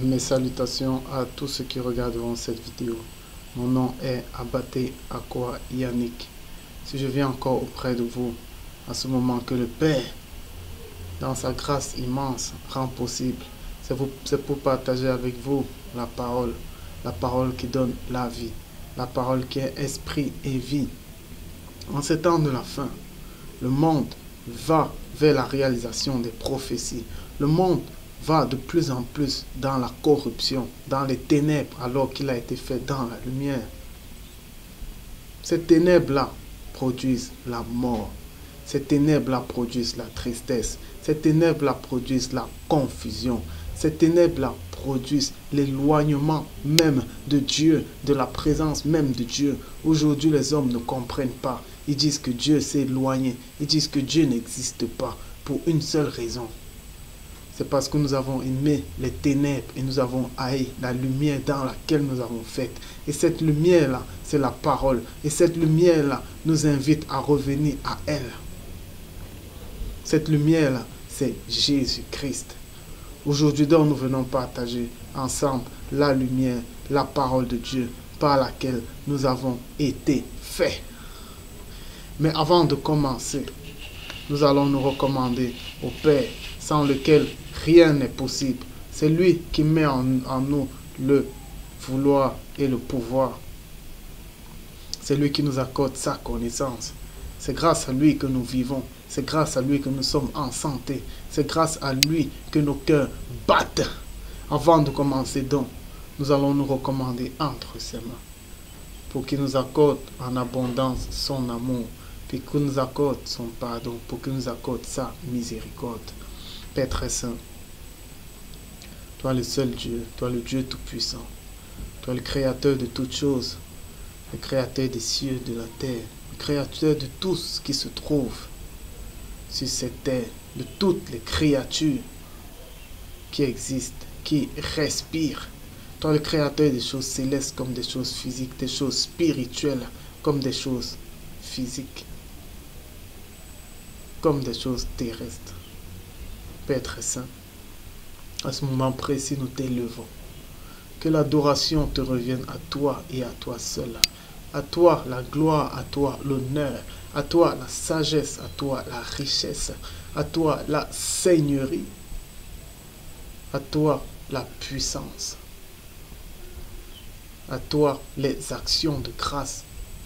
Mes salutations à tous ceux qui regarderont cette vidéo. Mon nom est Abaté Akwa Yannick. Si je viens encore auprès de vous, à ce moment que le Père, dans sa grâce immense, rend possible, c'est pour partager avec vous la parole qui donne la vie, la parole qui est esprit et vie. En ces temps de la fin, le monde va vers la réalisation des prophéties. Le monde va de plus en plus dans la corruption, dans les ténèbres, alors qu'il a été fait dans la lumière. Ces ténèbres-là produisent la mort. Ces ténèbres-là produisent la tristesse. Ces ténèbres-là produisent la confusion. Ces ténèbres-là produisent l'éloignement même de Dieu, de la présence même de Dieu. Aujourd'hui, les hommes ne comprennent pas. Ils disent que Dieu s'est éloigné. Ils disent que Dieu n'existe pas pour une seule raison. C'est parce que nous avons aimé les ténèbres et nous avons haï la lumière dans laquelle nous avons fait. Et cette lumière-là, c'est la parole. Et cette lumière-là nous invite à revenir à elle. Cette lumière-là, c'est Jésus-Christ. Aujourd'hui, donc, nous venons partager ensemble la lumière, la parole de Dieu par laquelle nous avons été faits. Mais avant de commencer, nous allons nous recommander au Père, sans lequel rien n'est possible. C'est lui qui met en nous le vouloir et le pouvoir. C'est lui qui nous accorde sa connaissance. C'est grâce à lui que nous vivons. C'est grâce à lui que nous sommes en santé. C'est grâce à lui que nos cœurs battent. Avant de commencer donc, nous allons nous recommander entre ses mains pour qu'il nous accorde en abondance son amour, puis qu'il nous accorde son pardon, pour qu'il nous accorde sa miséricorde. Père très saint, toi le seul Dieu, toi le Dieu tout-puissant, toi le créateur de toutes choses, le créateur des cieux, de la terre, le créateur de tout ce qui se trouve sur cette terre, de toutes les créatures qui existent, qui respirent. Toi le créateur des choses célestes comme des choses physiques, des choses spirituelles comme des choses physiques, comme des choses terrestres. Père très saint, à ce moment précis, nous t'élevons. Que l'adoration te revienne à toi et à toi seul. À toi la gloire, à toi l'honneur, à toi la sagesse, à toi la richesse, à toi la seigneurie, à toi la puissance, à toi les actions de grâce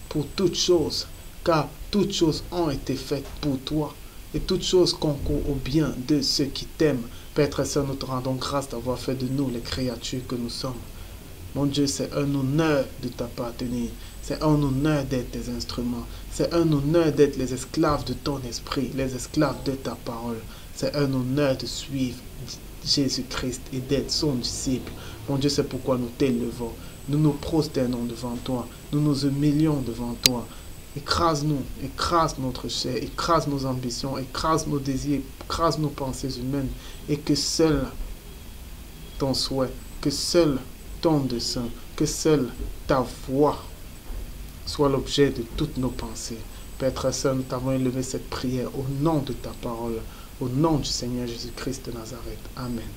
pour toutes choses, car toutes choses ont été faites pour toi. Et toutes choses concourent au bien de ceux qui t'aiment. Père très saint, nous te rendons grâce d'avoir fait de nous les créatures que nous sommes. Mon Dieu, c'est un honneur de t'appartenir. C'est un honneur d'être tes instruments. C'est un honneur d'être les esclaves de ton esprit, les esclaves de ta parole. C'est un honneur de suivre Jésus-Christ et d'être son disciple. Mon Dieu, c'est pourquoi nous t'élevons. Nous nous prosternons devant toi. Nous nous humilions devant toi. Écrase-nous, écrase notre chair, écrase nos ambitions, écrase nos désirs, écrase nos pensées humaines, et que seul ton souhait, que seul ton dessein, que seule ta voix soit l'objet de toutes nos pensées. Père très saint, nous t'avons élevé cette prière au nom de ta parole, au nom du Seigneur Jésus-Christ de Nazareth. Amen.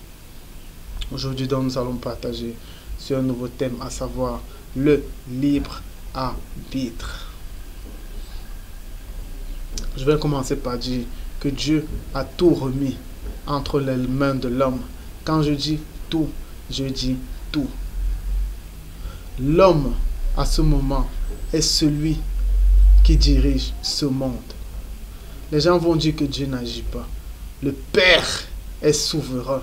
Aujourd'hui donc, nous allons partager sur un nouveau thème, à savoir le libre arbitre. Je vais commencer par dire que Dieu a tout remis entre les mains de l'homme. Quand je dis tout, je dis tout. L'homme, à ce moment, est celui qui dirige ce monde. Les gens vont dire que Dieu n'agit pas. Le Père est souverain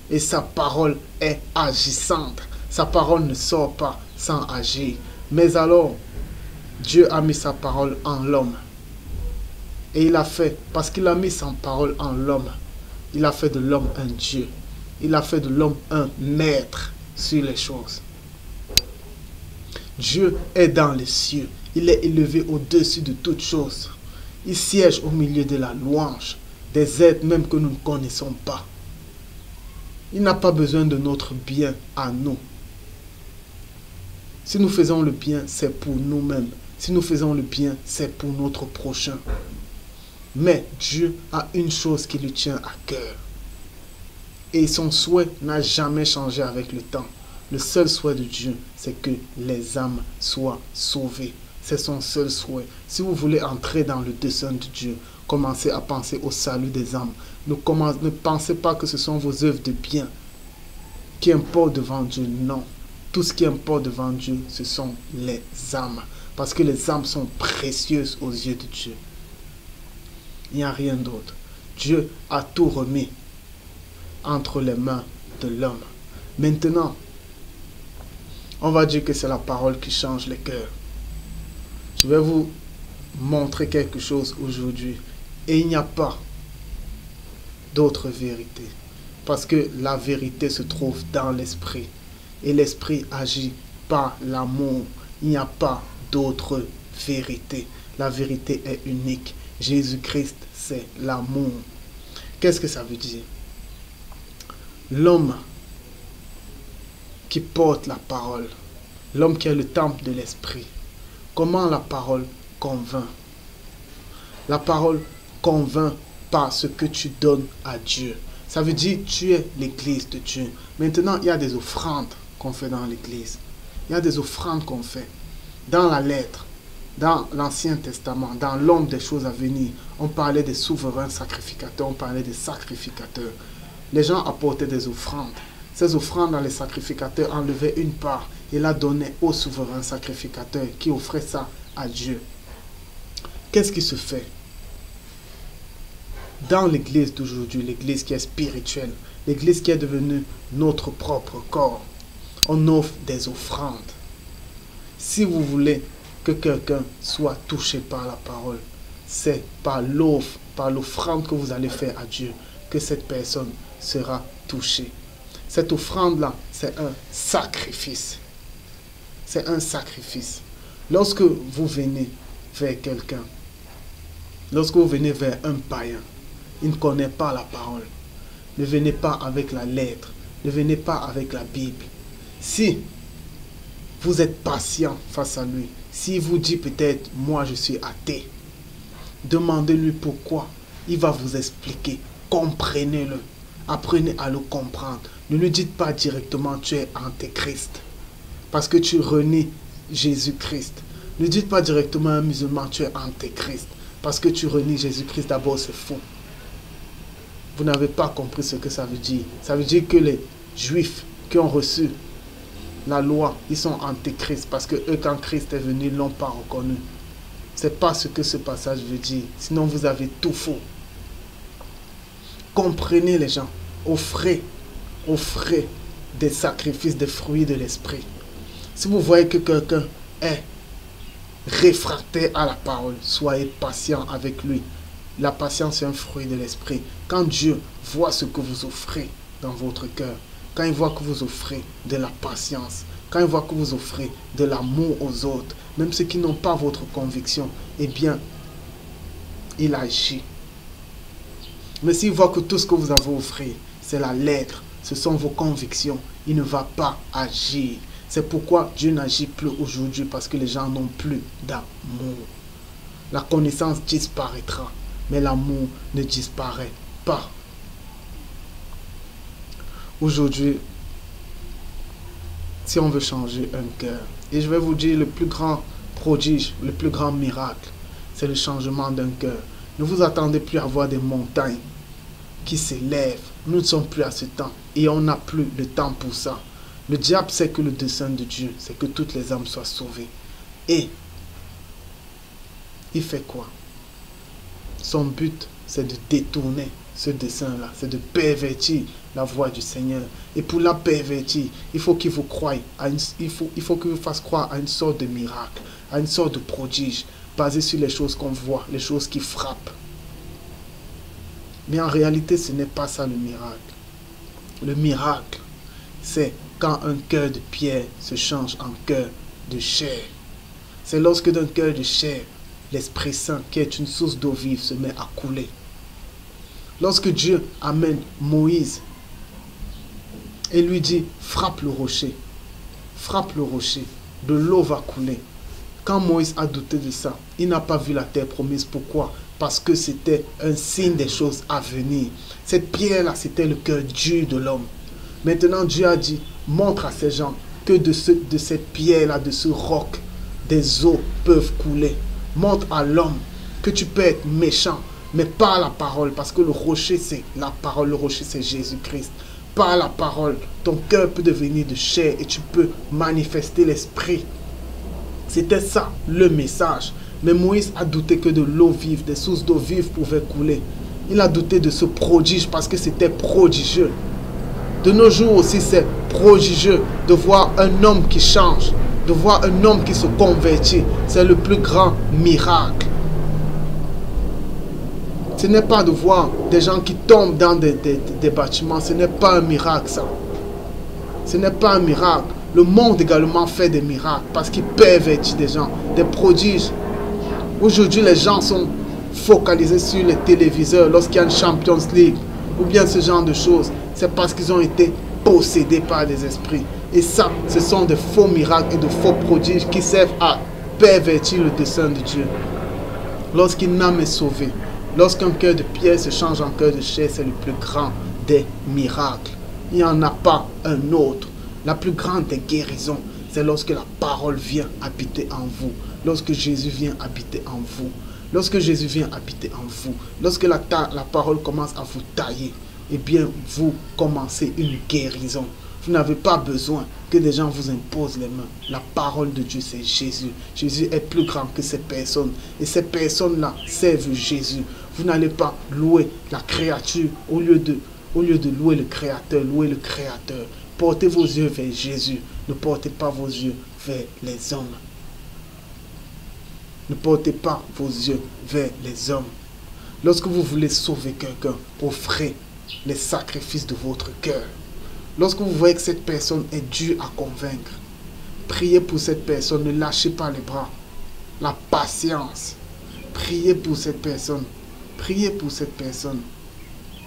et sa parole est agissante. Sa parole ne sort pas sans agir. Mais alors, Dieu a mis sa parole en l'homme. Et il a fait, parce qu'il a mis sa parole en l'homme, il a fait de l'homme un Dieu. Il a fait de l'homme un maître sur les choses. Dieu est dans les cieux. Il est élevé au-dessus de toutes choses. Il siège au milieu de la louange, des êtres même que nous ne connaissons pas. Il n'a pas besoin de notre bien à nous. Si nous faisons le bien, c'est pour nous-mêmes. Si nous faisons le bien, c'est pour notre prochain. Mais Dieu a une chose qui lui tient à cœur. Et son souhait n'a jamais changé avec le temps. Le seul souhait de Dieu, c'est que les âmes soient sauvées. C'est son seul souhait. Si vous voulez entrer dans le dessein de Dieu, commencez à penser au salut des âmes. Ne pensez pas que ce sont vos œuvres de bien qui importent devant Dieu. Non. Tout ce qui importe devant Dieu, ce sont les âmes. Parce que les âmes sont précieuses aux yeux de Dieu. Il n'y a rien d'autre. Dieu a tout remis entre les mains de l'homme. Maintenant, on va dire que c'est la parole qui change les cœurs. Je vais vous montrer quelque chose aujourd'hui. Et il n'y a pas d'autre vérité. Parce que la vérité se trouve dans l'esprit. Et l'esprit agit par l'amour. Il n'y a pas d'autre vérité. La vérité est unique. Jésus-Christ, c'est l'amour. Qu'est-ce que ça veut dire? L'homme qui porte la parole, l'homme qui est le temple de l'esprit, comment la parole convainc? La parole convainc par ce que tu donnes à Dieu. Ça veut dire tu es l'église de Dieu. Maintenant, il y a des offrandes qu'on fait dans l'église. Il y a des offrandes qu'on fait dans la lettre, dans l'Ancien Testament, dans l'homme des choses à venir. On parlait des souverains sacrificateurs, on parlait des sacrificateurs. Les gens apportaient des offrandes. Ces offrandes dans les sacrificateurs enlevaient une part et la donnaient au souverain sacrificateur qui offrait ça à Dieu. Qu'est-ce qui se fait dans l'église d'aujourd'hui, l'église qui est spirituelle, l'église qui est devenue notre propre corps? On offre des offrandes. Si vous voulez que quelqu'un soit touché par la parole, c'est par l'offrande que vous allez faire à Dieu que cette personne sera touchée. Cette offrande-là, c'est un sacrifice. C'est un sacrifice. Lorsque vous venez vers quelqu'un, lorsque vous venez vers un païen, il ne connaît pas la parole. Ne venez pas avec la lettre. Ne venez pas avec la Bible. Si vous êtes patient face à lui, s'il vous dit peut-être, moi je suis athée, demandez-lui pourquoi. Il va vous expliquer. Comprenez-le. Apprenez à le comprendre. Ne lui dites pas directement tu es antéchrist parce que tu renies Jésus-Christ. Ne dites pas directement à un musulman tu es antéchrist parce que tu renies Jésus-Christ. D'abord, c'est faux. Vous n'avez pas compris ce que ça veut dire. Ça veut dire que les Juifs qui ont reçu la loi, ils sont antéchrist parce que eux, quand Christ est venu, ils ne l'ont pas reconnu. Ce n'est pas ce que ce passage veut dire. Sinon, vous avez tout faux. Comprenez les gens. Offrez des sacrifices, des fruits de l'esprit. Si vous voyez que quelqu'un est réfractaire à la parole, soyez patient avec lui. La patience est un fruit de l'esprit. Quand Dieu voit ce que vous offrez dans votre cœur, quand il voit que vous offrez de la patience, quand il voit que vous offrez de l'amour aux autres, même ceux qui n'ont pas votre conviction, eh bien, il agit. Mais s'il voit que tout ce que vous avez offert, c'est la lettre, ce sont vos convictions, il ne va pas agir. C'est pourquoi Dieu n'agit plus aujourd'hui, parce que les gens n'ont plus d'amour. La connaissance disparaîtra, mais l'amour ne disparaît pas. Aujourd'hui, si on veut changer un cœur, et je vais vous dire le plus grand prodige, le plus grand miracle, c'est le changement d'un cœur. Ne vous attendez plus à voir des montagnes qui s'élèvent. Nous ne sommes plus à ce temps et on n'a plus le temps pour ça. Le diable sait que le dessein de Dieu, c'est que toutes les âmes soient sauvées. Et il fait quoi? Son but, c'est de détourner ce dessein-là, c'est de pervertir la voie du Seigneur. Et pour la pervertir, il faut qu'il vous croie, il faut qu'il vous fasse croire à une sorte de miracle, à une sorte de prodige, basé sur les choses qu'on voit, les choses qui frappent. Mais en réalité, ce n'est pas ça le miracle. Le miracle, c'est quand un cœur de pierre se change en cœur de chair. C'est lorsque d'un cœur de chair, l'Esprit Saint, qui est une source d'eau vive, se met à couler. Lorsque Dieu amène Moïse et lui dit, frappe le rocher, de l'eau va couler. Quand Moïse a douté de ça, il n'a pas vu la terre promise. Pourquoi? parce que c'était un signe des choses à venir. Cette pierre-là, c'était le cœur dur de l'homme. Maintenant, Dieu a dit, montre à ces gens que de cette pierre-là, de ce roc, des eaux peuvent couler. Montre à l'homme que tu peux être méchant, mais par la parole, parce que le rocher, c'est la parole, le rocher, c'est Jésus-Christ. Par la parole, ton cœur peut devenir de chair et tu peux manifester l'esprit. C'était ça, le message. Mais Moïse a douté que de l'eau vive, des sources d'eau vive pouvaient couler. Il a douté de ce prodige parce que c'était prodigieux. De nos jours aussi, c'est prodigieux de voir un homme qui change, de voir un homme qui se convertit. C'est le plus grand miracle. Ce n'est pas de voir des gens qui tombent dans des bâtiments. Ce n'est pas un miracle, ça. Ce n'est pas un miracle. Le monde également fait des miracles parce qu'il pervertit des gens, des prodiges. Aujourd'hui, les gens sont focalisés sur les téléviseurs lorsqu'il y a une Champions League ou bien ce genre de choses. C'est parce qu'ils ont été possédés par des esprits. Et ça, ce sont des faux miracles et de faux prodiges qui servent à pervertir le dessein de Dieu. Lorsqu'une âme est sauvée, lorsqu'un cœur de pierre se change en cœur de chair, c'est le plus grand des miracles. Il n'y en a pas un autre. La plus grande des guérisons, c'est lorsque la parole vient habiter en vous. Lorsque Jésus vient habiter en vous. Lorsque Jésus vient habiter en vous. Lorsque la parole commence à vous tailler, eh bien, vous commencez une guérison. Vous n'avez pas besoin que des gens vous imposent les mains. La parole de Dieu, c'est Jésus. Jésus est plus grand que ces personnes. Et ces personnes-là servent Jésus. Vous n'allez pas louer la créature au lieu de louer le Créateur. Louer le Créateur. Portez vos yeux vers Jésus. Ne portez pas vos yeux vers les hommes. Ne portez pas vos yeux vers les hommes. Lorsque vous voulez sauver quelqu'un, offrez les sacrifices de votre cœur. Lorsque vous voyez que cette personne est dure à convaincre, priez pour cette personne, ne lâchez pas les bras. La patience. Priez pour cette personne. Priez pour cette personne.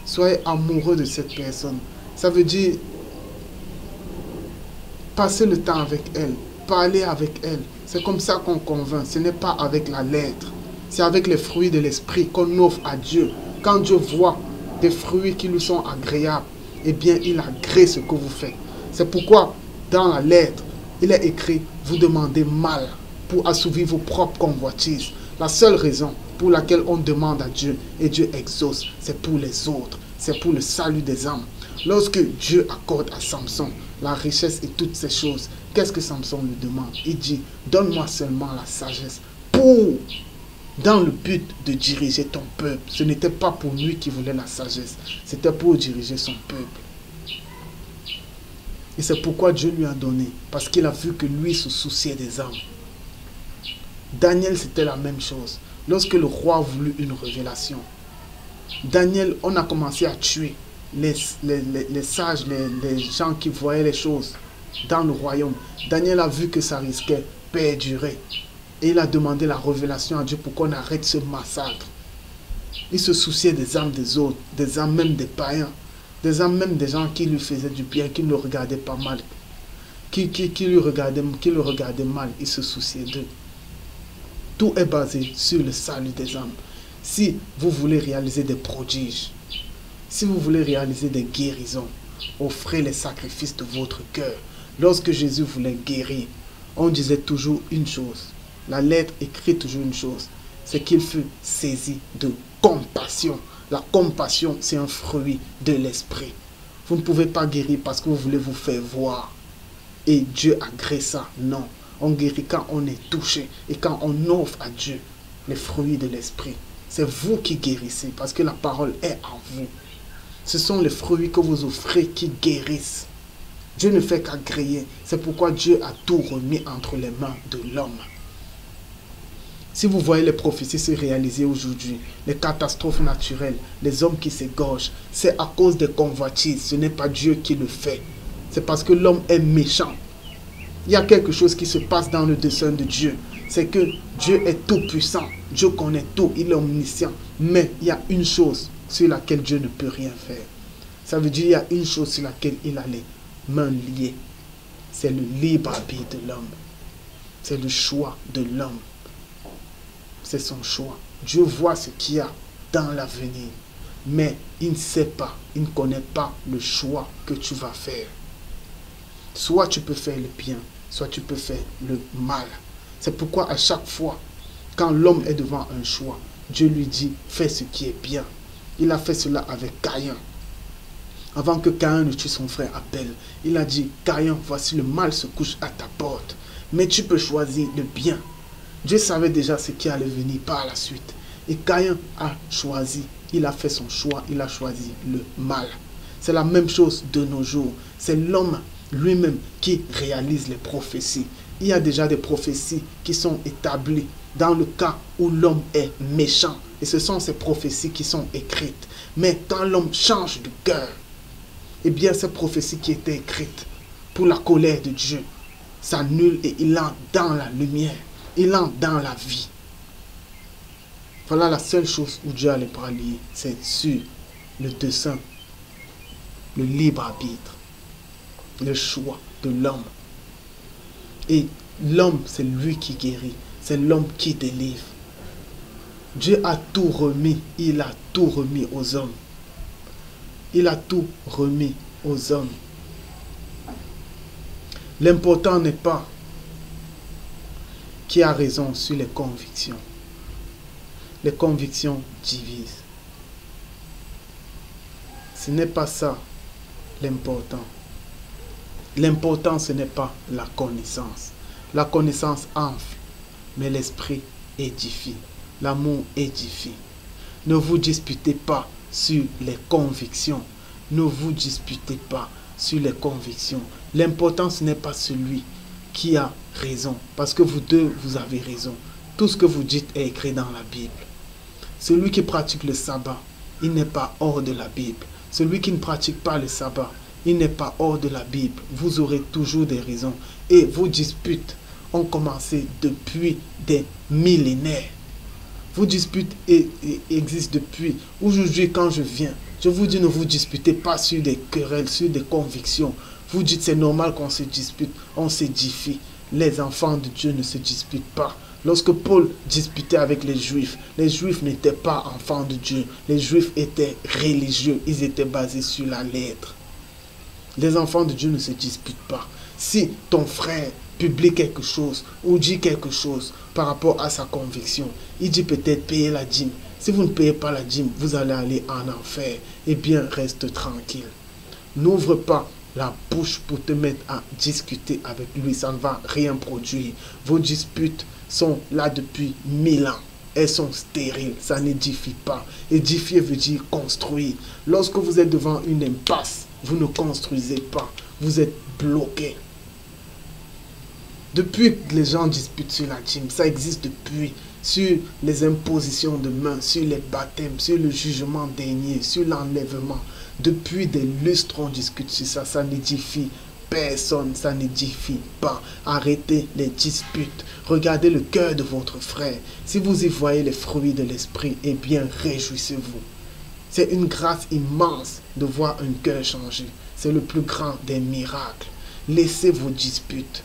Soyez amoureux de cette personne. Ça veut dire passer le temps avec elle, parler avec elle. C'est comme ça qu'on convainc. Ce n'est pas avec la lettre. C'est avec les fruits de l'esprit qu'on offre à Dieu. Quand Dieu voit des fruits qui lui sont agréables, eh bien, il agrée ce que vous faites. C'est pourquoi, dans la lettre, il est écrit, vous demandez mal pour assouvir vos propres convoitises. La seule raison pour laquelle on demande à Dieu et Dieu exauce, c'est pour les autres. C'est pour le salut des âmes. Lorsque Dieu accorde à Samson la richesse et toutes ces choses, qu'est-ce que Samson lui demande? Il dit, donne-moi seulement la sagesse dans le but de diriger ton peuple. Ce n'était pas pour lui qui voulait la sagesse, c'était pour diriger son peuple. Et c'est pourquoi Dieu lui a donné, parce qu'il a vu que lui se souciait des âmes. Daniel, c'était la même chose. Lorsque le roi a voulu une révélation, Daniel, on a commencé à tuer les sages, les gens qui voyaient les choses dans le royaume. Daniel a vu que ça risquait perdurer. Et il a demandé la révélation à Dieu pour qu'on arrête ce massacre. Il se souciait des âmes des autres, des âmes même des païens, des âmes même des gens qui lui faisaient du bien, qui ne le regardaient pas mal, qui le regardaient mal. Il se souciait d'eux. Tout est basé sur le salut des âmes. Si vous voulez réaliser des prodiges, si vous voulez réaliser des guérisons, offrez les sacrifices de votre cœur. Lorsque Jésus voulait guérir, on disait toujours une chose. La lettre écrit toujours une chose. C'est qu'il fut saisi de compassion. La compassion, c'est un fruit de l'esprit. Vous ne pouvez pas guérir parce que vous voulez vous faire voir. Et Dieu agrée ça. Non. On guérit quand on est touché et quand on offre à Dieu les fruits de l'esprit. C'est vous qui guérissez parce que la parole est en vous. Ce sont les fruits que vous offrez qui guérissent. Dieu ne fait qu'agréer. C'est pourquoi Dieu a tout remis entre les mains de l'homme. Si vous voyez les prophéties se réaliser aujourd'hui, les catastrophes naturelles, les hommes qui s'égorgent, c'est à cause des convoitises. Ce n'est pas Dieu qui le fait. C'est parce que l'homme est méchant. Il y a quelque chose qui se passe dans le dessein de Dieu. C'est que Dieu est tout puissant. Dieu connaît tout. Il est omniscient. Mais il y a une chose sur laquelle Dieu ne peut rien faire. Ça veut dire qu'il y a une chose sur laquelle il a les mains liées. C'est le libre arbitre de l'homme. C'est le choix de l'homme. C'est son choix. Dieu voit ce qu'il y a dans l'avenir. Mais il ne sait pas, il ne connaît pas le choix que tu vas faire. Soit tu peux faire le bien, soit tu peux faire le mal. C'est pourquoi à chaque fois, quand l'homme est devant un choix, Dieu lui dit, fais ce qui est bien. Il a fait cela avec Caïn. Avant que Caïn ne tue son frère Abel, il a dit, Caïn, voici le mal se couche à ta porte. Mais tu peux choisir le bien. Dieu savait déjà ce qui allait venir par la suite. Et Caïn a choisi, il a fait son choix, il a choisi le mal. C'est la même chose de nos jours. C'est l'homme lui-même qui réalise les prophéties. Il y a déjà des prophéties qui sont établies dans le cas où l'homme est méchant. Et ce sont ces prophéties qui sont écrites. Mais quand l'homme change de cœur, eh bien ces prophéties qui étaient écrites pour la colère de Dieu s'annulent et il entre dans la lumière. Il entre dans la vie. Voilà la seule chose où Dieu allait parler, c'est sur le dessein, le libre arbitre, le choix de l'homme. Et l'homme, c'est lui qui guérit, c'est l'homme qui délivre. Dieu a tout remis, il a tout remis aux hommes. Il a tout remis aux hommes. L'important n'est pas qui a raison sur les convictions. Les convictions divisent. Ce n'est pas ça l'important. L'important, ce n'est pas la connaissance. La connaissance enfle, mais l'esprit édifie. L'amour édifie. Ne vous disputez pas sur les convictions. Ne vous disputez pas sur les convictions. L'important, ce n'est pas celui qui a raison. Parce que vous deux, vous avez raison. Tout ce que vous dites est écrit dans la Bible. Celui qui pratique le sabbat, il n'est pas hors de la Bible. Celui qui ne pratique pas le sabbat, il n'est pas hors de la Bible. Vous aurez toujours des raisons. Et vos disputes ont commencé depuis des millénaires. Vos disputes existent depuis. Aujourd'hui, quand je viens, je vous dis, ne vous disputez pas sur des querelles, sur des convictions. Vous dites, c'est normal qu'on se dispute, on s'édifie. Les enfants de Dieu ne se disputent pas. Lorsque Paul disputait avec les Juifs n'étaient pas enfants de Dieu. Les Juifs étaient religieux, ils étaient basés sur la lettre. Les enfants de Dieu ne se disputent pas. Si ton frère publie quelque chose ou dit quelque chose par rapport à sa conviction, il dit peut-être payer la dîme. Si vous ne payez pas la dîme, vous allez aller en enfer. Eh bien, reste tranquille. N'ouvre pas la bouche pour te mettre à discuter avec lui. Ça ne va rien produire. Vos disputes sont là depuis 1000 ans. Elles sont stériles. Ça n'édifie pas. Édifier veut dire construire. Lorsque vous êtes devant une impasse, vous ne construisez pas. Vous êtes bloqué. Depuis que les gens disputent sur la dîme, ça existe depuis, sur les impositions de main, sur les baptêmes, sur le jugement dernier, sur l'enlèvement. Depuis des lustres, on discute sur ça. Ça n'édifie personne, ça n'édifie pas. Arrêtez les disputes. Regardez le cœur de votre frère. Si vous y voyez les fruits de l'esprit, eh bien, réjouissez-vous. C'est une grâce immense de voir un cœur changer. C'est le plus grand des miracles. Laissez vos disputes.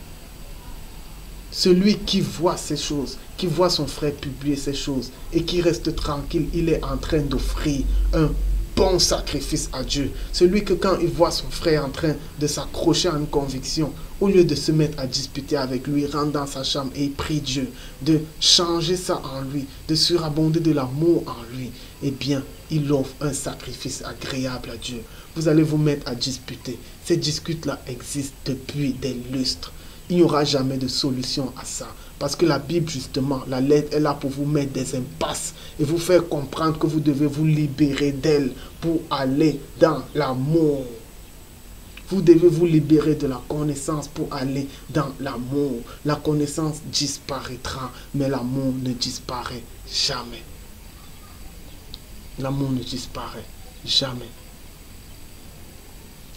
Celui qui voit ces choses, qui voit son frère publier ces choses et qui reste tranquille, il est en train d'offrir un bon sacrifice à Dieu. Celui que quand il voit son frère en train de s'accrocher à une conviction, au lieu de se mettre à disputer avec lui, rentre dans sa chambre et il prie Dieu de changer ça en lui, de surabonder de l'amour en lui, eh bien, il offre un sacrifice agréable à Dieu. Vous allez vous mettre à disputer. Ces disputes-là existent depuis des lustres. Il n'y aura jamais de solution à ça. Parce que la Bible, justement, la lettre est là pour vous mettre des impasses et vous faire comprendre que vous devez vous libérer d'elle pour aller dans l'amour. Vous devez vous libérer de la connaissance pour aller dans l'amour. La connaissance disparaîtra, mais l'amour ne disparaît jamais. L'amour ne disparaît jamais.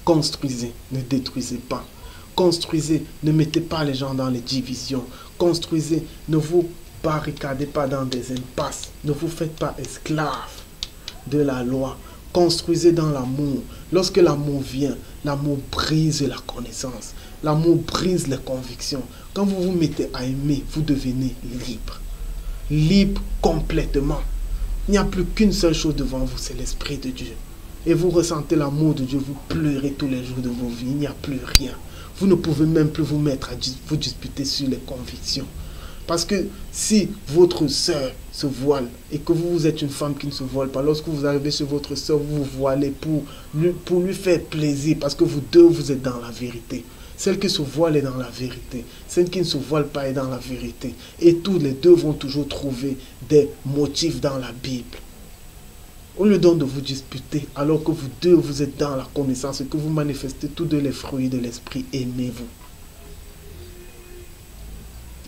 Construisez, ne détruisez pas. Construisez, ne mettez pas les gens dans les divisions. Construisez, ne vous barricadez pas dans des impasses. Ne vous faites pas esclaves de la loi. Construisez dans l'amour. Lorsque l'amour vient, l'amour brise la connaissance. L'amour brise les convictions. Quand vous vous mettez à aimer, vous devenez libre. Libre complètement. Il n'y a plus qu'une seule chose devant vous, c'est l'Esprit de Dieu. Et vous ressentez l'amour de Dieu, vous pleurez tous les jours de vos vies, il n'y a plus rien. Vous ne pouvez même plus vous mettre à vous disputer sur les convictions. Parce que si votre soeur se voile et que vous êtes une femme qui ne se voile pas, lorsque vous arrivez chez votre soeur, vous vous voilez pour lui faire plaisir, parce que vous deux, vous êtes dans la vérité. Celle qui se voile est dans la vérité. Celle qui ne se voile pas est dans la vérité. Et tous les deux vont toujours trouver des motifs dans la Bible. Au lieu donc de vous disputer, alors que vous deux, vous êtes dans la connaissance et que vous manifestez tous deux les fruits de l'esprit, aimez-vous.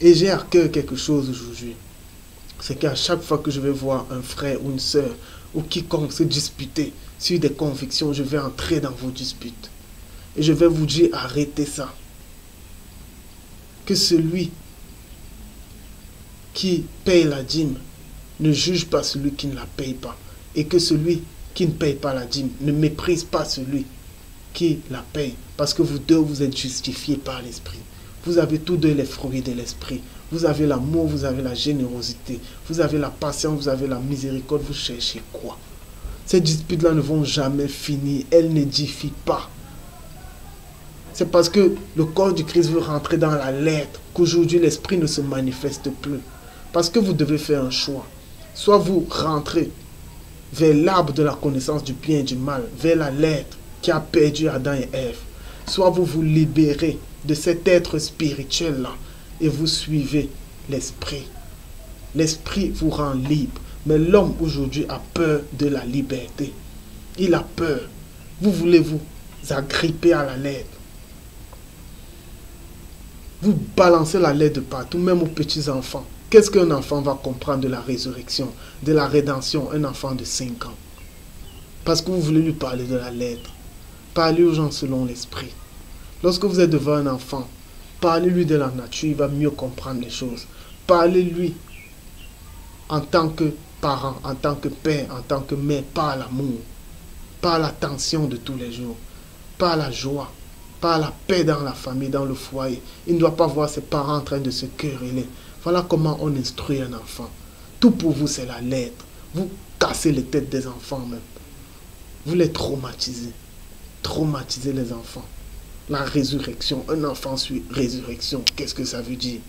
Et j'ai à cœur quelque chose aujourd'hui. C'est qu'à chaque fois que je vais voir un frère ou une sœur ou quiconque se disputer sur des convictions, je vais entrer dans vos disputes. Et je vais vous dire, arrêtez ça. Que celui qui paye la dîme ne juge pas celui qui ne la paye pas. Et que celui qui ne paye pas la dîme ne méprise pas celui qui la paye. Parce que vous deux, vous êtes justifiés par l'esprit. Vous avez tous deux les fruits de l'esprit. Vous avez l'amour, vous avez la générosité. Vous avez la patience, vous avez la miséricorde. Vous cherchez quoi? Ces disputes-là ne vont jamais finir. Elles n'édifient pas. C'est parce que le corps du Christ veut rentrer dans la lettre qu'aujourd'hui l'esprit ne se manifeste plus. Parce que vous devez faire un choix. Soit vous rentrez vers l'arbre de la connaissance du bien et du mal, vers la lettre qui a perdu Adam et Ève. Soit vous vous libérez de cet être spirituel-là et vous suivez l'esprit. L'esprit vous rend libre. Mais l'homme aujourd'hui a peur de la liberté. Il a peur. Vous voulez vous agripper à la lettre. Vous balancez la lettre de partout, même aux petits enfants. Qu'est-ce qu'un enfant va comprendre de la résurrection, de la rédemption, un enfant de 5 ans? Parce que vous voulez lui parler de la lettre. Parlez aux gens selon l'esprit. Lorsque vous êtes devant un enfant, parlez-lui de la nature, il va mieux comprendre les choses. Parlez-lui en tant que parent, en tant que père, en tant que mère, par l'amour, par l'attention de tous les jours, par la joie, par la paix dans la famille, dans le foyer. Il ne doit pas voir ses parents en train de se quereller. Voilà comment on instruit un enfant. Tout pour vous, c'est la lettre. Vous cassez les têtes des enfants même. Vous les traumatisez. Traumatisez les enfants. La résurrection, un enfant suit résurrection. Qu'est-ce que ça veut dire?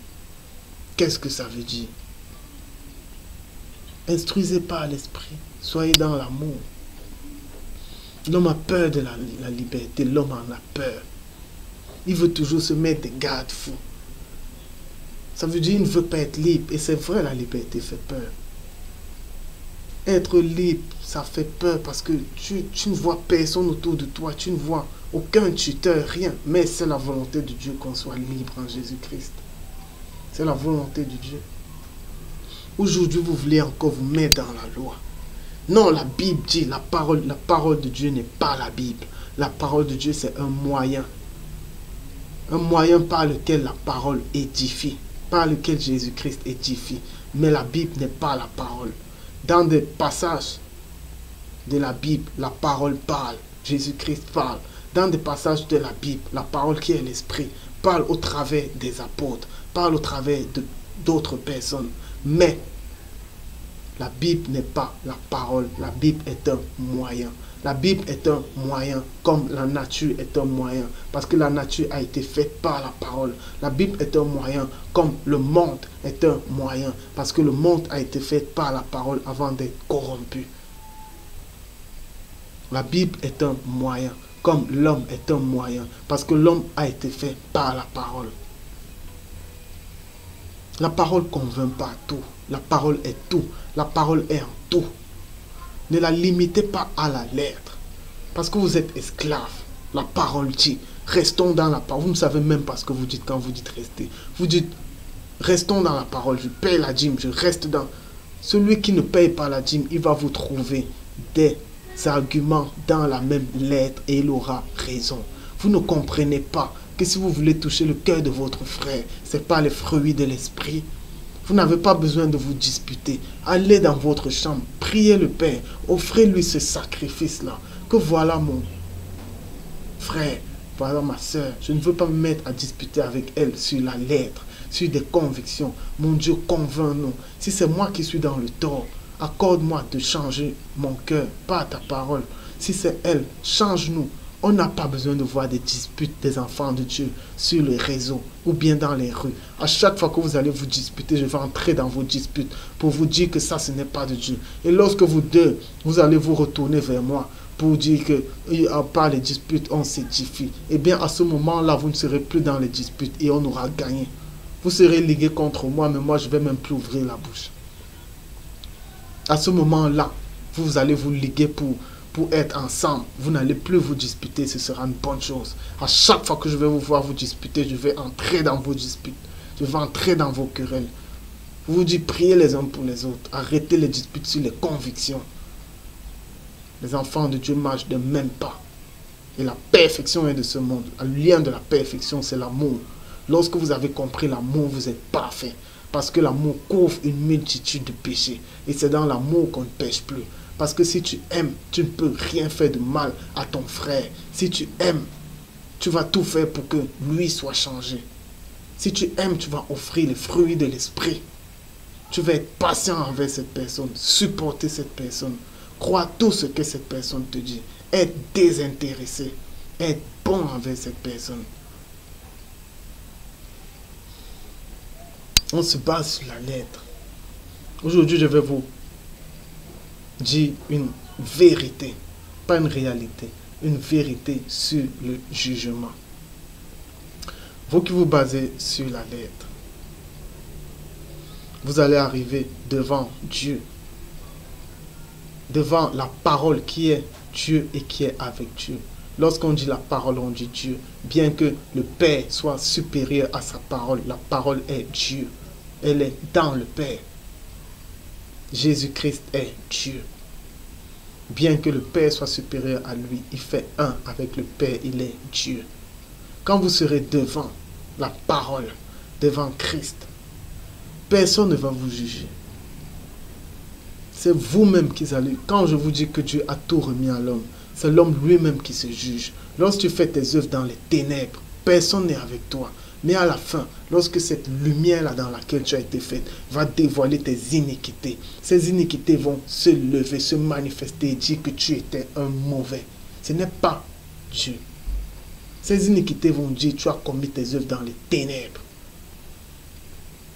Qu'est-ce que ça veut dire? Instruisez par l'esprit. Soyez dans l'amour. L'homme a peur de la liberté. L'homme en a peur. Il veut toujours se mettre des garde-fous. Ça veut dire qu'il ne veut pas être libre. Et c'est vrai, la liberté fait peur. Être libre, ça fait peur parce que tu ne vois personne autour de toi. Tu ne vois aucun tuteur, rien. Mais c'est la volonté de Dieu qu'on soit libre en Jésus-Christ. C'est la volonté de Dieu. Aujourd'hui, vous voulez encore vous mettre dans la loi. Non, la Bible dit, la parole de Dieu n'est pas la Bible. La parole de Dieu, c'est un moyen. Un moyen par lequel la parole édifie. Par lequel Jésus-Christ édifie. Mais la Bible n'est pas la parole. Dans des passages de la Bible, la parole parle. Jésus-Christ parle. Dans des passages de la Bible, la parole qui est l'esprit parle au travers des apôtres. Parle au travers d'autres personnes. Mais la Bible n'est pas la parole. La Bible est un moyen. La Bible est un moyen comme la nature est un moyen. Parce que la nature a été faite par la parole. La Bible est un moyen comme le monde est un moyen. Parce que le monde a été fait par la parole avant d'être corrompu. La Bible est un moyen comme l'homme est un moyen. Parce que l'homme a été fait par la parole. La parole ne convainc pas tout. La parole est tout. La parole est en tout. Ne la limitez pas à la lettre. Parce que vous êtes esclave. La parole dit, restons dans la parole. Vous ne savez même pas ce que vous dites quand vous dites rester. Vous dites, restons dans la parole. Je paye la dîme, je reste dans... Celui qui ne paye pas la dîme, il va vous trouver des arguments dans la même lettre et il aura raison. Vous ne comprenez pas que si vous voulez toucher le cœur de votre frère, ce n'est pas les fruits de l'esprit. Vous n'avez pas besoin de vous disputer. Allez dans votre chambre, priez le Père, offrez-lui ce sacrifice-là. Que voilà mon frère, voilà ma soeur. Je ne veux pas me mettre à disputer avec elle sur la lettre, sur des convictions. Mon Dieu, convainc-nous. Si c'est moi qui suis dans le tort, Accorde-moi de changer mon cœur par ta parole. Si c'est elle, change-nous. On n'a pas besoin de voir des disputes des enfants de Dieu sur les réseaux ou bien dans les rues. À chaque fois que vous allez vous disputer, je vais entrer dans vos disputes pour vous dire que ça, ce n'est pas de Dieu. Et lorsque vous deux, vous allez vous retourner vers moi pour dire que par les disputes, on s'édifie. Eh bien, à ce moment-là, vous ne serez plus dans les disputes et on aura gagné. Vous serez ligués contre moi, mais moi, je ne vais même plus ouvrir la bouche. À ce moment-là, vous allez vous liguer pour être ensemble. Vous n'allez plus vous disputer, ce sera une bonne chose. À chaque fois que je vais vous voir vous disputer, je vais entrer dans vos disputes. Je vais entrer dans vos querelles. Je vous dis, priez les uns pour les autres. Arrêtez les disputes sur les convictions. Les enfants de Dieu marchent de même pas. Et la perfection est de ce monde. Le lien de la perfection, c'est l'amour. Lorsque vous avez compris l'amour, vous êtes parfait. Parce que l'amour couvre une multitude de péchés. Et c'est dans l'amour qu'on ne pêche plus. Parce que si tu aimes, tu ne peux rien faire de mal à ton frère. Si tu aimes, tu vas tout faire pour que lui soit changé. Si tu aimes, tu vas offrir les fruits de l'esprit. Tu vas être patient envers cette personne, supporter cette personne. Crois tout ce que cette personne te dit. Être désintéressé. Être bon envers cette personne. On se base sur la lettre. Aujourd'hui, je vais vous dire une vérité, pas une réalité, une vérité sur le jugement. Vous qui vous basez sur la lettre, vous allez arriver devant Dieu, devant la parole qui est Dieu et qui est avec Dieu. Lorsqu'on dit la parole, on dit Dieu. Bien que le Père soit supérieur à sa parole, la parole est Dieu. Elle est dans le Père. Jésus-Christ est Dieu. Bien que le Père soit supérieur à lui, il fait un avec le Père, il est Dieu. Quand vous serez devant la parole, devant Christ, personne ne va vous juger. C'est vous-même qui allez. Quand je vous dis que Dieu a tout remis à l'homme, c'est l'homme lui-même qui se juge. Lorsque tu fais tes œuvres dans les ténèbres, personne n'est avec toi. Mais à la fin, lorsque cette lumière-là dans laquelle tu as été faite va dévoiler tes iniquités, ces iniquités vont se lever, se manifester et dire que tu étais un mauvais. Ce n'est pas Dieu. Ces iniquités vont dire que tu as commis tes œuvres dans les ténèbres.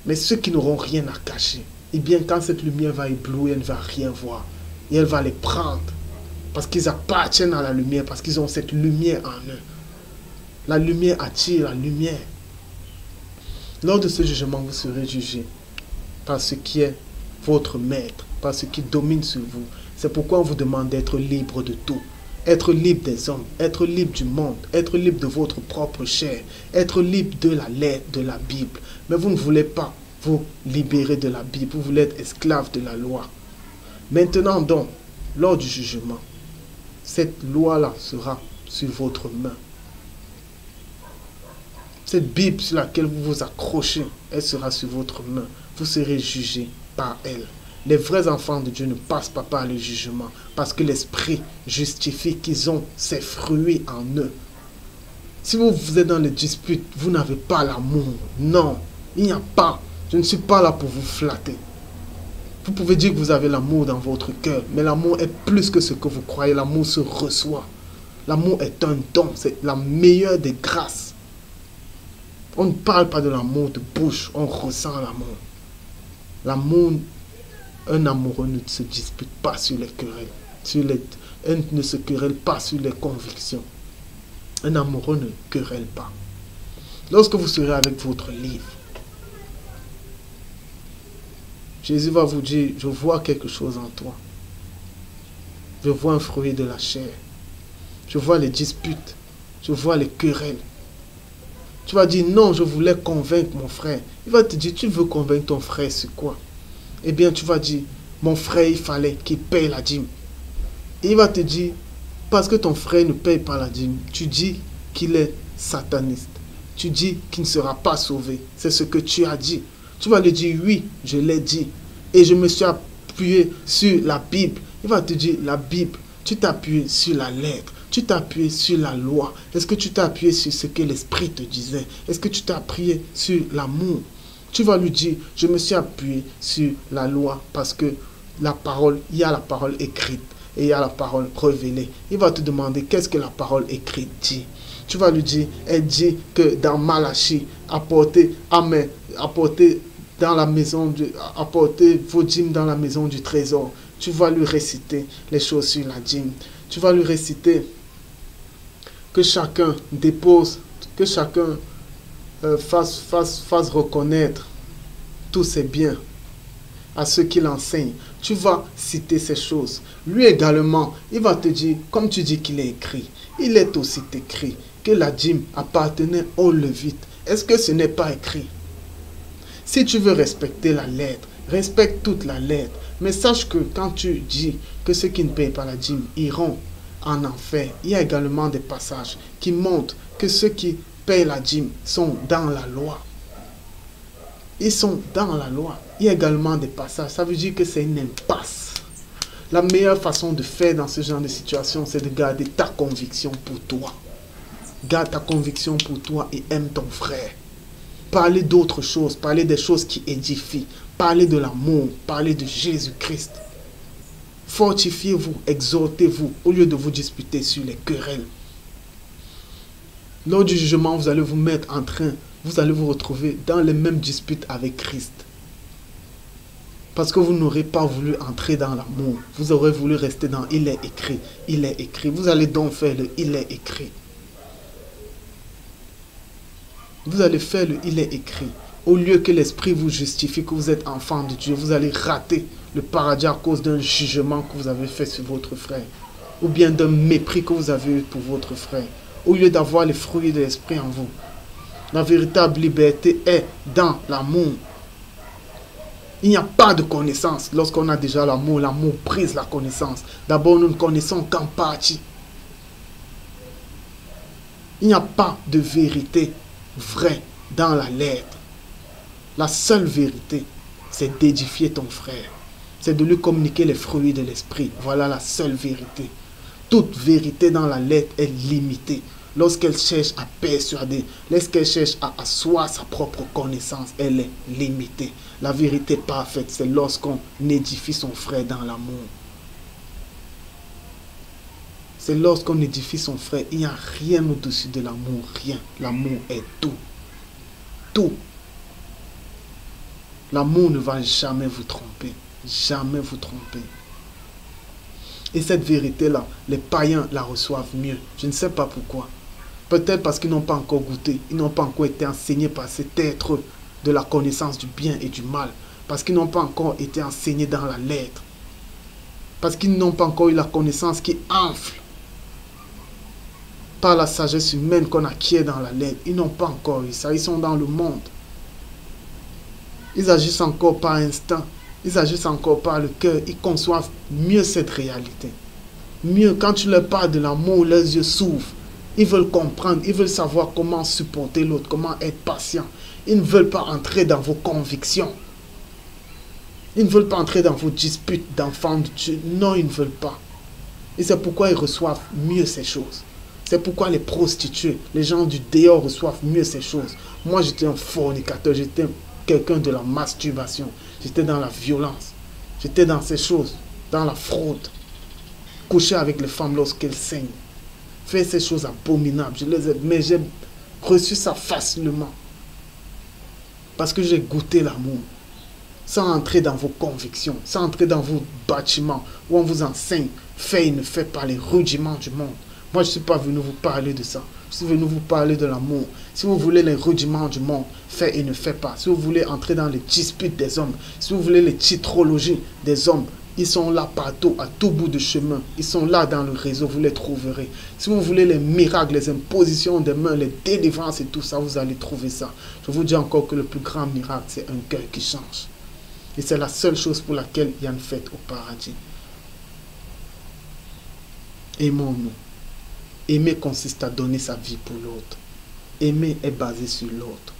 Mais ceux qui n'auront rien à cacher, eh bien quand cette lumière va éblouir, elle ne va rien voir. Et elle va les prendre. Parce qu'ils appartiennent à la lumière, parce qu'ils ont cette lumière en eux. La lumière attire la lumière. Lors de ce jugement, vous serez jugé par ce qui est votre maître, par ce qui domine sur vous. C'est pourquoi on vous demande d'être libre de tout. Être libre des hommes, être libre du monde, être libre de votre propre chair, être libre de la lettre, de la Bible. Mais vous ne voulez pas vous libérer de la Bible, vous voulez être esclave de la loi. Maintenant donc, lors du jugement, cette loi-là sera sur votre main. Cette Bible sur laquelle vous vous accrochez, elle sera sur votre main. Vous serez jugé par elle. Les vrais enfants de Dieu ne passent pas par le jugement parce que l'Esprit justifie qu'ils ont ces fruits en eux. Si vous êtes dans les disputes, vous n'avez pas l'amour. Non, il n'y a pas. Je ne suis pas là pour vous flatter. Vous pouvez dire que vous avez l'amour dans votre cœur, mais l'amour est plus que ce que vous croyez. L'amour se reçoit. L'amour est un don, c'est la meilleure des grâces. On ne parle pas de l'amour de bouche, on ressent l'amour. L'amour, un amoureux ne se dispute pas sur les querelles. Un ne se querelle pas sur les convictions. Un amoureux ne querelle pas. Lorsque vous serez avec votre livre, Jésus va vous dire, je vois quelque chose en toi. Je vois un fruit de la chair. Je vois les disputes. Je vois les querelles. Tu vas dire, non, je voulais convaincre mon frère. Il va te dire, tu veux convaincre ton frère sur quoi? Eh bien, tu vas dire, mon frère, il fallait qu'il paye la dîme. Et il va te dire, parce que ton frère ne paye pas la dîme, tu dis qu'il est sataniste. Tu dis qu'il ne sera pas sauvé. C'est ce que tu as dit. Tu vas lui dire, oui, je l'ai dit. Et je me suis appuyé sur la Bible. Il va te dire, la Bible, tu t'es appuyé sur la lettre. Tu t'es appuyé sur la loi. Est-ce que tu t'es appuyé sur ce que l'Esprit te disait? Est-ce que tu t'es appuyé sur l'amour? Tu vas lui dire, je me suis appuyé sur la loi parce que la parole, il y a la parole écrite et il y a la parole révélée. Il va te demander qu'est-ce que la parole écrite dit. Tu vas lui dire, elle dit que dans Malachie, apportez dans la maison apportez vos dîmes dans la maison du trésor. Tu vas lui réciter les choses sur la dîme. Tu vas lui réciter que chacun dépose, que chacun fasse reconnaître tous ses biens à ceux qui l'enseignent. Tu vas citer ces choses. Lui également, il va te dire, comme tu dis qu'il est écrit, il est aussi écrit que la dîme appartenait aux Lévites. Est-ce que ce n'est pas écrit? Si tu veux respecter la lettre, respecte toute la lettre. Mais sache que quand tu dis que ceux qui ne payent pas la dîme iront en enfer, il y a également des passages qui montrent que ceux qui payent la dîme sont dans la loi. Ils sont dans la loi. Il y a également des passages. Ça veut dire que c'est une impasse. La meilleure façon de faire dans ce genre de situation, c'est de garder ta conviction pour toi. Garde ta conviction pour toi et aime ton frère. Parlez d'autres choses. Parlez des choses qui édifient. Parlez de l'amour. Parlez de Jésus-Christ. Fortifiez-vous, exhortez-vous au lieu de vous disputer sur les querelles. Lors du jugement, vous allez vous mettre en train. Vous allez vous retrouver dans les mêmes disputes avec Christ. Parce que vous n'aurez pas voulu entrer dans l'amour. Vous aurez voulu rester dans « il est écrit »,« il est écrit ». Vous allez donc faire le « il est écrit ». Vous allez faire le « il est écrit ». Au lieu que l'Esprit vous justifie que vous êtes enfant de Dieu, vous allez rater le paradis à cause d'un jugement que vous avez fait sur votre frère. Ou bien d'un mépris que vous avez eu pour votre frère. Au lieu d'avoir les fruits de l'Esprit en vous. La véritable liberté est dans l'amour. Il n'y a pas de connaissance. Lorsqu'on a déjà l'amour, l'amour brise la connaissance. D'abord, nous ne connaissons qu'en partie. Il n'y a pas de vérité vraie dans la lettre. La seule vérité, c'est d'édifier ton frère. C'est de lui communiquer les fruits de l'esprit. Voilà la seule vérité. Toute vérité dans la lettre est limitée. Lorsqu'elle cherche à persuader, lorsqu'elle cherche à asseoir sa propre connaissance, elle est limitée. La vérité parfaite, c'est lorsqu'on édifie son frère dans l'amour. C'est lorsqu'on édifie son frère, il n'y a rien au-dessus de l'amour, rien. L'amour est tout. Tout. L'amour ne va jamais vous tromper. Jamais vous tromper. Et cette vérité-là, les païens la reçoivent mieux. Je ne sais pas pourquoi. Peut-être parce qu'ils n'ont pas encore goûté. Ils n'ont pas encore été enseignés par cet être de la connaissance du bien et du mal. Parce qu'ils n'ont pas encore été enseignés dans la lettre. Parce qu'ils n'ont pas encore eu la connaissance qui enfle par la sagesse humaine qu'on acquiert dans la lettre. Ils n'ont pas encore eu ça. Ils sont dans le monde. Ils agissent encore par instinct. Ils agissent encore par le cœur. Ils conçoivent mieux cette réalité. Mieux, quand tu leur parles de l'amour, leurs yeux s'ouvrent. Ils veulent comprendre. Ils veulent savoir comment supporter l'autre, comment être patient. Ils ne veulent pas entrer dans vos convictions. Ils ne veulent pas entrer dans vos disputes d'enfants de Dieu. Non, ils ne veulent pas. Et c'est pourquoi ils reçoivent mieux ces choses. C'est pourquoi les prostituées, les gens du dehors reçoivent mieux ces choses. Moi, j'étais un fornicateur. J'étais quelqu'un de la masturbation. J'étais dans la violence. J'étais dans ces choses, dans la fraude. Coucher avec les femmes lorsqu'elles saignent. Faire ces choses abominables. Mais j'ai reçu ça facilement. Parce que j'ai goûté l'amour. Sans entrer dans vos convictions. Sans entrer dans vos bâtiments. Où on vous enseigne. Fais et ne fais pas les rudiments du monde. Moi, je ne suis pas venu vous parler de ça. Je suis venu vous parler de l'amour. Si vous voulez les rudiments du monde, fais et ne fais pas. Si vous voulez entrer dans les disputes des hommes, si vous voulez les titrologies des hommes, ils sont là partout, à tout bout de chemin. Ils sont là dans le réseau, vous les trouverez. Si vous voulez les miracles, les impositions des mains, les délivrances et tout ça, vous allez trouver ça. Je vous dis encore que le plus grand miracle, c'est un cœur qui change. Et c'est la seule chose pour laquelle il y a une fête au paradis. Aimons-nous. Aimer consiste à donner sa vie pour l'autre. Aimer est basé sur l'autre.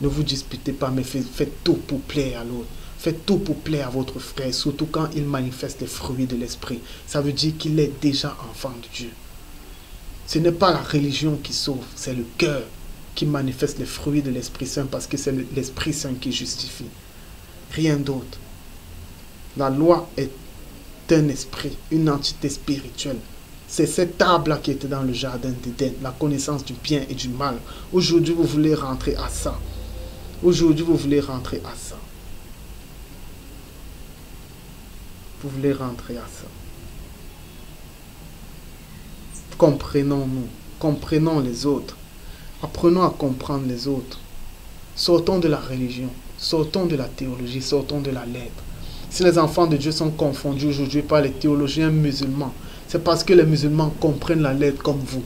Ne vous disputez pas, mais faites tout pour plaire à l'autre. Faites tout pour plaire à votre frère, surtout quand il manifeste les fruits de l'esprit. Ça veut dire qu'il est déjà enfant de Dieu. Ce n'est pas la religion qui sauve, c'est le cœur qui manifeste les fruits de l'Esprit Saint parce que c'est l'Esprit Saint qui justifie. Rien d'autre. La loi est un esprit, une entité spirituelle. C'est cet arbre-là qui était dans le jardin d'Éden, la connaissance du bien et du mal. Aujourd'hui, vous voulez rentrer à ça. Aujourd'hui, vous voulez rentrer à ça. Vous voulez rentrer à ça. Comprenons-nous. Comprenons les autres. Apprenons à comprendre les autres. Sortons de la religion. Sortons de la théologie. Sortons de la lettre. Si les enfants de Dieu sont confondus aujourd'hui par les théologiens musulmans, c'est parce que les musulmans comprennent la lettre comme vous.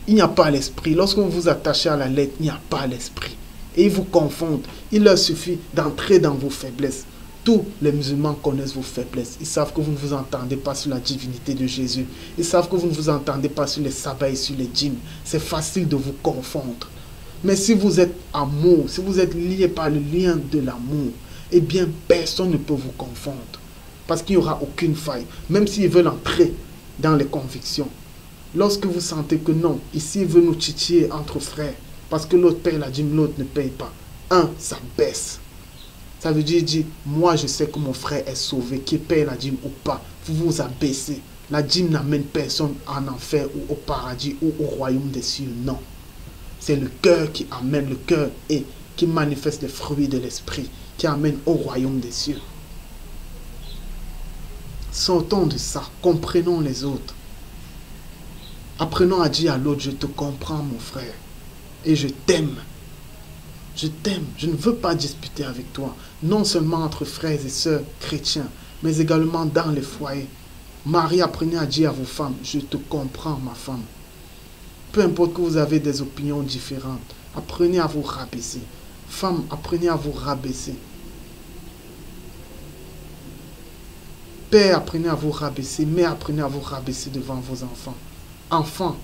Il n'y a pas l'esprit. Lorsque vous vous attachez à la lettre, il n'y a pas l'esprit. Et ils vous confondent. Il leur suffit d'entrer dans vos faiblesses. Tous les musulmans connaissent vos faiblesses. Ils savent que vous ne vous entendez pas sur la divinité de Jésus. Ils savent que vous ne vous entendez pas sur les sabbats et sur les djinns. C'est facile de vous confondre. Mais si vous êtes amour, si vous êtes lié par le lien de l'amour, eh bien, personne ne peut vous confondre. Parce qu'il n'y aura aucune faille. Même s'ils veulent entrer dans les convictions. Lorsque vous sentez que non, ici, il veut nous titiller entre frères. Parce que l'autre paye la dîme, l'autre ne paye pas. Ça baisse. Ça veut dire, moi je sais que mon frère est sauvé, qu'il paye la dîme ou pas. Vous vous abaissez. La dîme n'amène personne en enfer ou au paradis ou au royaume des cieux. Non. C'est le cœur qui amène le cœur et qui manifeste les fruits de l'esprit, qui amène au royaume des cieux. Sortons de ça. Comprenons les autres. Apprenons à dire à l'autre, je te comprends mon frère. Et je t'aime. Je t'aime. Je ne veux pas disputer avec toi. Non seulement entre frères et sœurs chrétiens, mais également dans les foyers. Marie, apprenez à dire à vos femmes, je te comprends ma femme. Peu importe que vous avez des opinions différentes, apprenez à vous rabaisser. Femmes, apprenez à vous rabaisser. Père, apprenez à vous rabaisser. Mère, apprenez à vous rabaisser devant vos enfants. Enfants,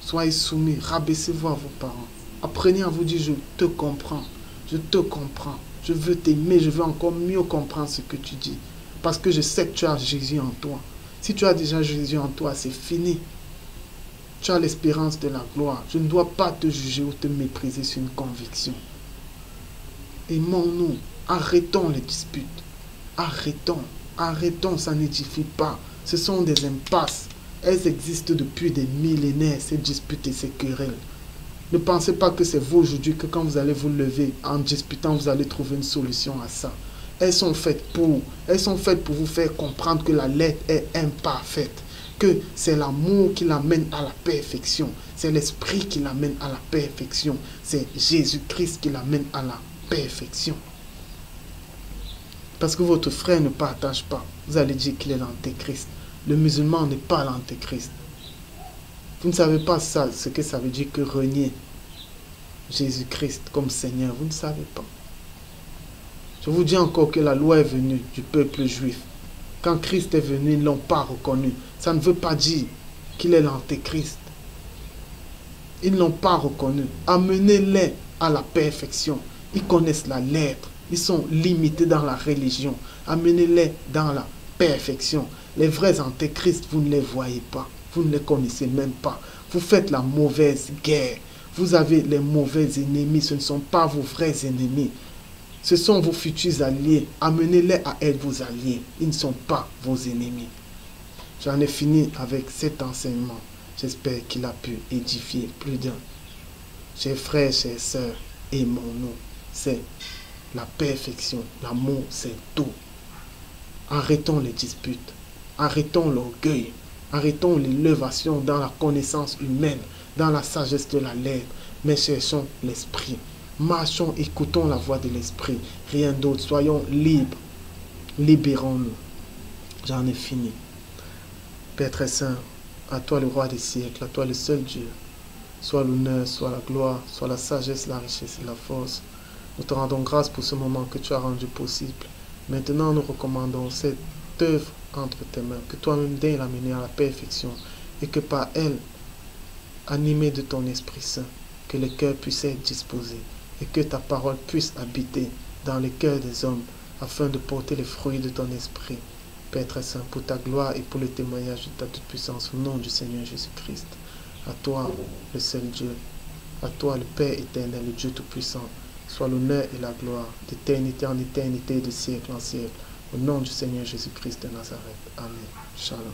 soyez soumis. Rabaissez-vous à vos parents. Apprenez à vous dire, je te comprends. Je te comprends. Je veux t'aimer. Je veux encore mieux comprendre ce que tu dis. Parce que je sais que tu as Jésus en toi. Si tu as déjà Jésus en toi, c'est fini. Tu as l'espérance de la gloire. Je ne dois pas te juger ou te mépriser sur une conviction. Aimons-nous. Arrêtons les disputes. Arrêtons. Arrêtons, ça n'édifie pas. Ce sont des impasses. Elles existent depuis des millénaires, ces disputes et ces querelles. Ne pensez pas que c'est vous aujourd'hui que quand vous allez vous lever en disputant, vous allez trouver une solution à ça. Elles sont faites pour vous faire comprendre que la lettre est imparfaite. Que c'est l'amour qui l'amène à la perfection. C'est l'esprit qui l'amène à la perfection. C'est Jésus-Christ qui l'amène à la perfection. Parce que votre frère ne partage pas. Vous allez dire qu'il est l'antéchrist. Le musulman n'est pas l'antéchrist. Vous ne savez pas ça, ce que ça veut dire que renier Jésus-Christ comme Seigneur. Vous ne savez pas. Je vous dis encore que la loi est venue du peuple juif. Quand Christ est venu, ils ne l'ont pas reconnu. Ça ne veut pas dire qu'il est l'antéchrist. Ils ne l'ont pas reconnu. Amenez-les à la perfection. Ils connaissent la lettre. Ils sont limités dans la religion. Amenez-les dans la perfection. Les vrais antéchrists, vous ne les voyez pas. Vous ne les connaissez même pas. Vous faites la mauvaise guerre. Vous avez les mauvais ennemis. Ce ne sont pas vos vrais ennemis. Ce sont vos futurs alliés. Amenez-les à être vos alliés. Ils ne sont pas vos ennemis. J'en ai fini avec cet enseignement. J'espère qu'il a pu édifier plus d'un. Chers frères, chères sœurs, aimons-nous. C'est la perfection. L'amour, c'est tout. Arrêtons les disputes. Arrêtons l'orgueil. Arrêtons l'élévation dans la connaissance humaine, dans la sagesse de la lettre. Mais cherchons l'esprit. Marchons, écoutons la voix de l'esprit. Rien d'autre. Soyons libres. Libérons-nous. J'en ai fini. Père très saint, à toi le roi des siècles, à toi le seul Dieu. Soit l'honneur, soit la gloire, soit la sagesse, la richesse et la force. Nous te rendons grâce pour ce moment que tu as rendu possible. Maintenant, nous recommandons cette œuvre entre tes mains, que toi-même daignes l'amener à la perfection et que par elle, animé de ton Esprit Saint, que les cœurs puissent être disposés et que ta parole puisse habiter dans les cœurs des hommes afin de porter les fruits de ton esprit. Père très saint, pour ta gloire et pour le témoignage de ta toute-puissance, au nom du Seigneur Jésus-Christ. À toi, le seul Dieu, à toi, le Père éternel, le Dieu tout-puissant, soit l'honneur et la gloire d'éternité en éternité et de siècle en siècle. Au nom du Seigneur Jésus-Christ de Nazareth. Amen. Shalom.